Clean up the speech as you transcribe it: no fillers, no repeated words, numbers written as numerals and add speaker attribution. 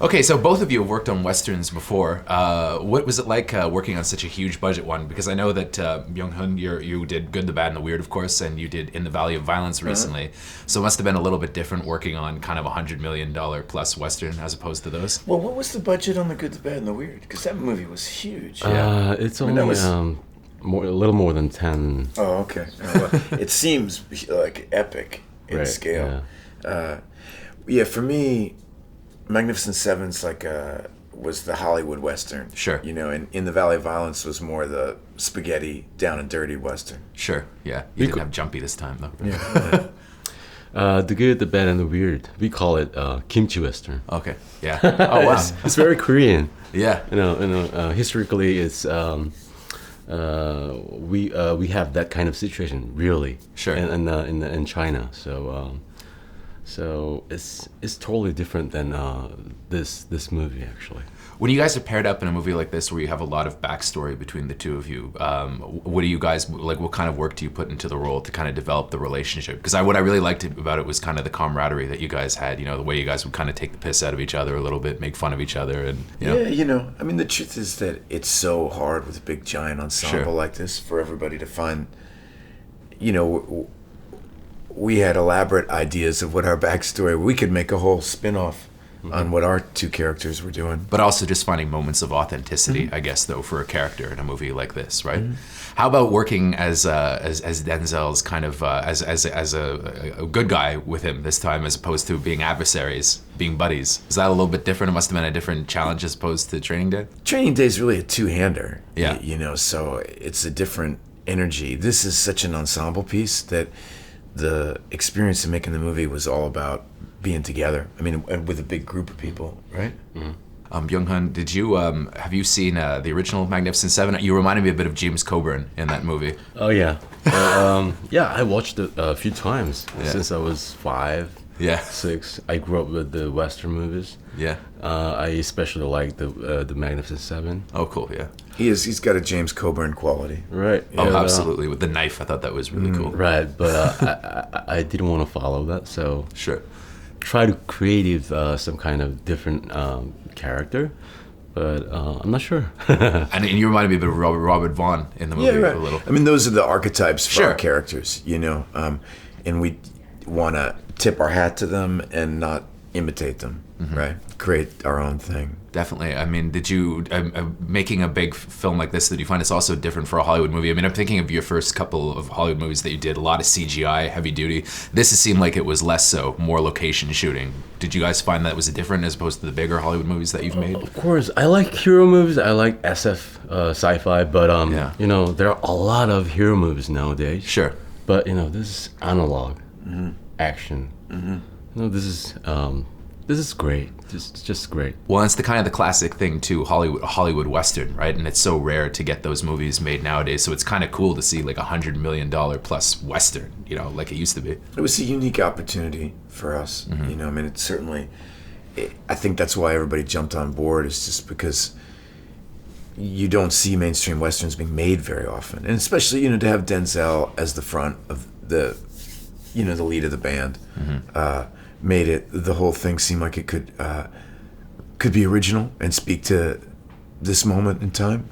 Speaker 1: Okay, so both of you have worked on westerns before. What was it like working on such a huge budget one? Because I know that Byung-hun, you did Good, the Bad, and the Weird, of course, and you did In the Valley of Violence recently. So it must have been a little bit different working on kind of $100 million plus western as opposed to those.
Speaker 2: Well, what was the budget on The Good, the Bad, and the Weird? Because that movie was huge.
Speaker 3: It's only a little more than 10.
Speaker 2: Oh, okay. Well, it seems like epic in scale. Yeah, for me, Magnificent Seven's like was the Hollywood Western.
Speaker 1: Sure.
Speaker 2: You know, and In the Valley of Violence was more the spaghetti, down and dirty Western.
Speaker 1: Sure, yeah. You didn't have Jumpy this time, though.
Speaker 2: Yeah.
Speaker 3: The Good, the Bad, and the Weird. We call it kimchi Western.
Speaker 1: Okay, yeah. Oh, wow.
Speaker 3: It's very Korean.
Speaker 1: Yeah.
Speaker 3: Historically, it's we have that kind of situation, really.
Speaker 1: Sure.
Speaker 3: In China, so it's totally different than this movie actually.
Speaker 1: When you guys are paired up in a movie like this, where you have a lot of backstory between the two of you, what do you guys like? What kind of work do you put into the role to kind of develop the relationship? Because what I really liked about it was kind of the camaraderie that you guys had. You know, the way you guys would kind of take the piss out of each other a little bit, make fun of each other, and
Speaker 2: I mean, the truth is that it's so hard with a big giant ensemble like this for everybody to find. We had elaborate ideas of what our backstory. We could make a whole spin-off on what our two characters were doing.
Speaker 1: But also just finding moments of authenticity, I guess, though, for a character in a movie like this, right? How about working as Denzel's kind of as a good guy with him this time, as opposed to being adversaries, being buddies? Is that a little bit different? It must have been a different challenge as opposed to Training Day.
Speaker 2: Training Day is really a two-hander.
Speaker 1: Yeah.
Speaker 2: So it's a different energy. This is such an ensemble piece that the experience of making the movie was all about being together. I mean, and with a big group of people, right?
Speaker 1: Byung-hun, did you have you seen the original Magnificent Seven? You reminded me a bit of James Coburn in that movie.
Speaker 3: Oh yeah, I watched it a few times since I was 5, 6. I grew up with the Western movies.
Speaker 1: Yeah.
Speaker 3: I especially like the Magnificent Seven.
Speaker 1: Oh, cool. Yeah.
Speaker 2: He's got a James Coburn quality.
Speaker 3: Right.
Speaker 1: Oh, absolutely. With the knife, I thought that was really cool.
Speaker 3: Right, but I didn't want to follow that, so
Speaker 1: sure.
Speaker 3: Try to create some kind of different character, but I'm not sure.
Speaker 1: And you reminded me a bit of Robert Vaughn in the movie a little.
Speaker 2: I mean, those are the archetypes for our characters, and we want to tip our hat to them and not imitate them, right? Create our own thing.
Speaker 1: Definitely. I mean, did you, making a big film like this, did you find it's also different for a Hollywood movie? I mean, I'm thinking of your first couple of Hollywood movies that you did, a lot of CGI, heavy duty. This seemed like it was less so, more location shooting. Did you guys find that was different as opposed to the bigger Hollywood movies that you've made?
Speaker 3: Of course. I like hero movies. I like SF, sci-fi, but, there are a lot of hero movies nowadays.
Speaker 1: Sure.
Speaker 3: But, this is analog action. This is great. Just great.
Speaker 1: Well, it's the kind of the classic thing too, Hollywood Western, right? And it's so rare to get those movies made nowadays. So it's kind of cool to see like $100 million plus Western, like it used to be.
Speaker 2: It was a unique opportunity for us. I mean, it's certainly. I think that's why everybody jumped on board. Is just because you don't see mainstream Westerns being made very often, and especially to have Denzel as the front of the lead of the band. Made the whole thing seem like it could be original and speak to this moment in time.